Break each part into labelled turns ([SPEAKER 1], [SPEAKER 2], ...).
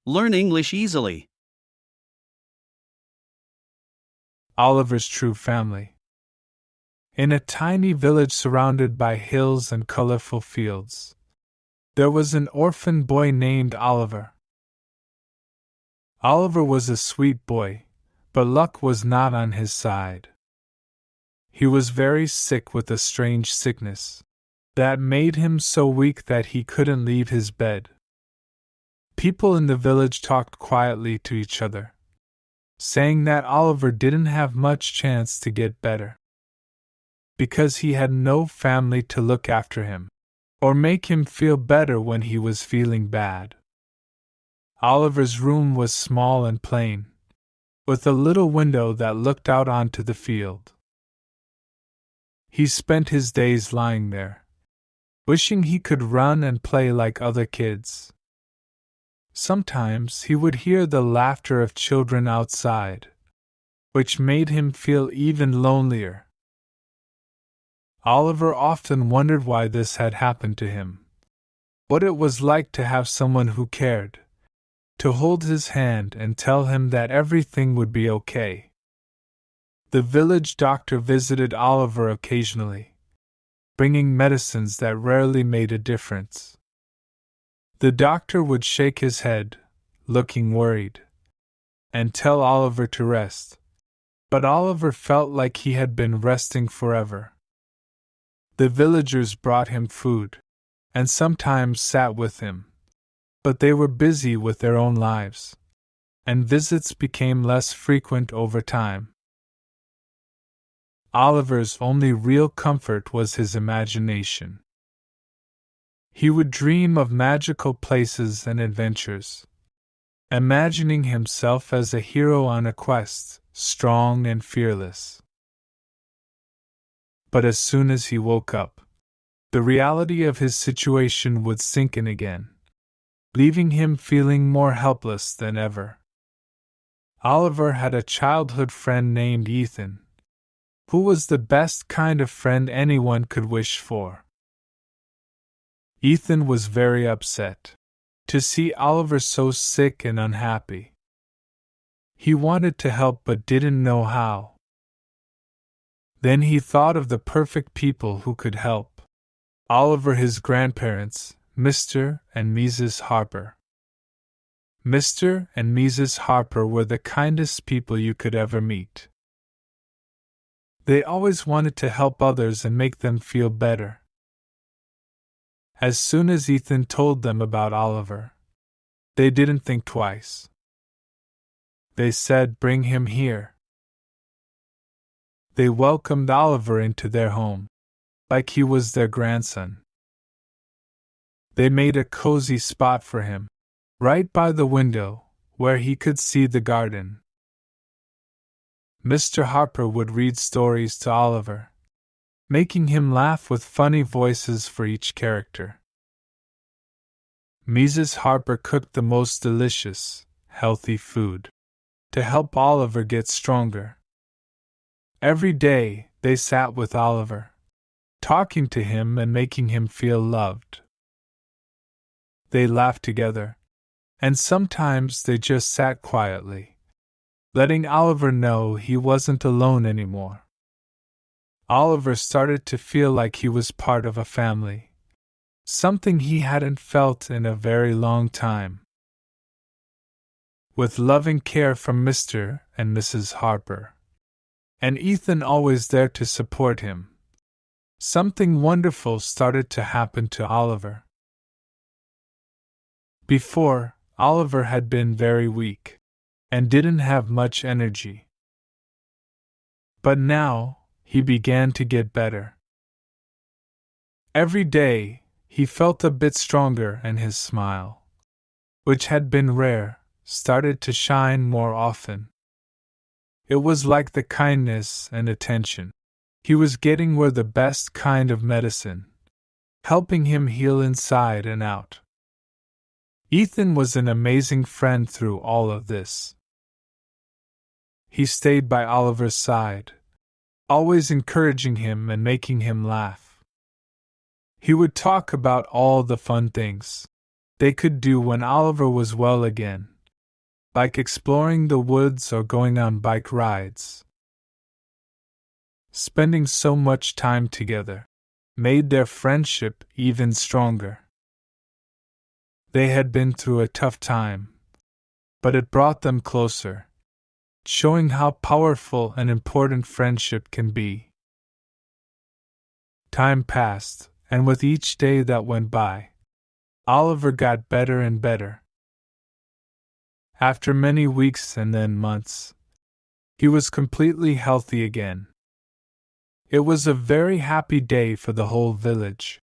[SPEAKER 1] Learn English easily.
[SPEAKER 2] Oliver's true family. In a tiny village surrounded by hills and colorful fields, there was an orphan boy named Oliver. Oliver was a sweet boy, but luck was not on his side. He was very sick with a strange sickness that made him so weak that he couldn't leave his bed. People in the village talked quietly to each other, saying that Oliver didn't have much chance to get better, because he had no family to look after him, or make him feel better when he was feeling bad. Oliver's room was small and plain, with a little window that looked out onto the field. He spent his days lying there, wishing he could run and play like other kids. Sometimes he would hear the laughter of children outside, which made him feel even lonelier. Oliver often wondered why this had happened to him, what it was like to have someone who cared, to hold his hand and tell him that everything would be okay. The village doctor visited Oliver occasionally, bringing medicines that rarely made a difference. The doctor would shake his head, looking worried, and tell Oliver to rest, but Oliver felt like he had been resting forever. The villagers brought him food, and sometimes sat with him, but they were busy with their own lives, and visits became less frequent over time. Oliver's only real comfort was his imagination. He would dream of magical places and adventures, imagining himself as a hero on a quest, strong and fearless. But as soon as he woke up, the reality of his situation would sink in again, leaving him feeling more helpless than ever. Oliver had a childhood friend named Ethan, who was the best kind of friend anyone could wish for. Ethan was very upset to see Oliver so sick and unhappy. He wanted to help but didn't know how. Then he thought of the perfect people who could help. Oliver, his grandparents, Mr. and Mrs. Harper. Mr. and Mrs. Harper were the kindest people you could ever meet. They always wanted to help others and make them feel better. As soon as Ethan told them about Oliver, they didn't think twice. They said, "Bring him here." They welcomed Oliver into their home, like he was their grandson. They made a cozy spot for him, right by the window, where he could see the garden. Mr. Harper would read stories to Oliver, making him laugh with funny voices for each character. Mrs. Harper cooked the most delicious, healthy food to help Oliver get stronger. Every day, they sat with Oliver, talking to him and making him feel loved. They laughed together, and sometimes they just sat quietly, letting Oliver know he wasn't alone anymore. Oliver started to feel like he was part of a family, something he hadn't felt in a very long time. With loving care from Mr. and Mrs. Harper, and Ethan always there to support him, something wonderful started to happen to Oliver. Before, Oliver had been very weak and didn't have much energy. But now, he began to get better. Every day, he felt a bit stronger and his smile, which had been rare, started to shine more often. It was like the kindness and attention he was getting were the best kind of medicine, helping him heal inside and out. Ethan was an amazing friend through all of this. He stayed by Oliver's side, always encouraging him and making him laugh. He would talk about all the fun things they could do when Oliver was well again, like exploring the woods or going on bike rides. Spending so much time together made their friendship even stronger. They had been through a tough time, but it brought them closer, showing how powerful and important friendship can be. Time passed, and with each day that went by, Oliver got better and better. After many weeks and then months, he was completely healthy again. It was a very happy day for the whole village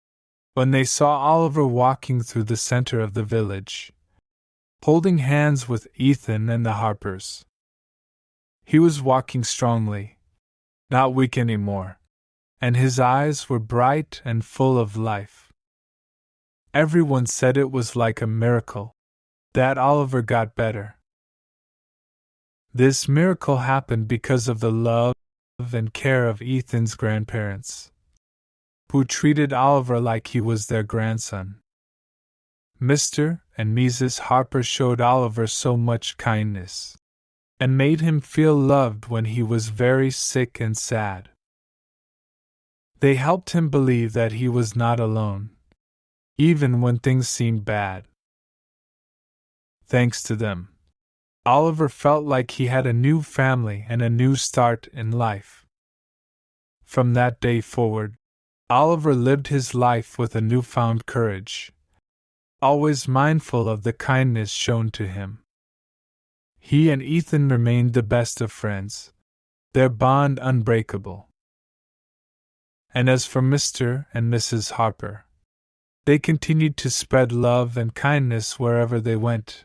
[SPEAKER 2] when they saw Oliver walking through the center of the village, holding hands with Ethan and the Harpers. He was walking strongly, not weak anymore, and his eyes were bright and full of life. Everyone said it was like a miracle that Oliver got better. This miracle happened because of the love and care of Ethan's grandparents, who treated Oliver like he was their grandson. Mr. and Mrs. Harper showed Oliver so much kindness, and made him feel loved when he was very sick and sad. They helped him believe that he was not alone, even when things seemed bad. Thanks to them, Oliver felt like he had a new family and a new start in life. From that day forward, Oliver lived his life with a newfound courage, always mindful of the kindness shown to him. He and Ethan remained the best of friends, their bond unbreakable. And as for Mr. and Mrs. Harper, they continued to spread love and kindness wherever they went.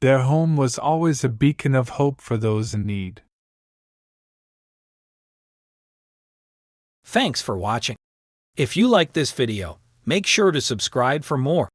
[SPEAKER 2] Their home was always a beacon of hope for those in need.
[SPEAKER 1] Thanks for watching. If you like this video, make sure to subscribe for more.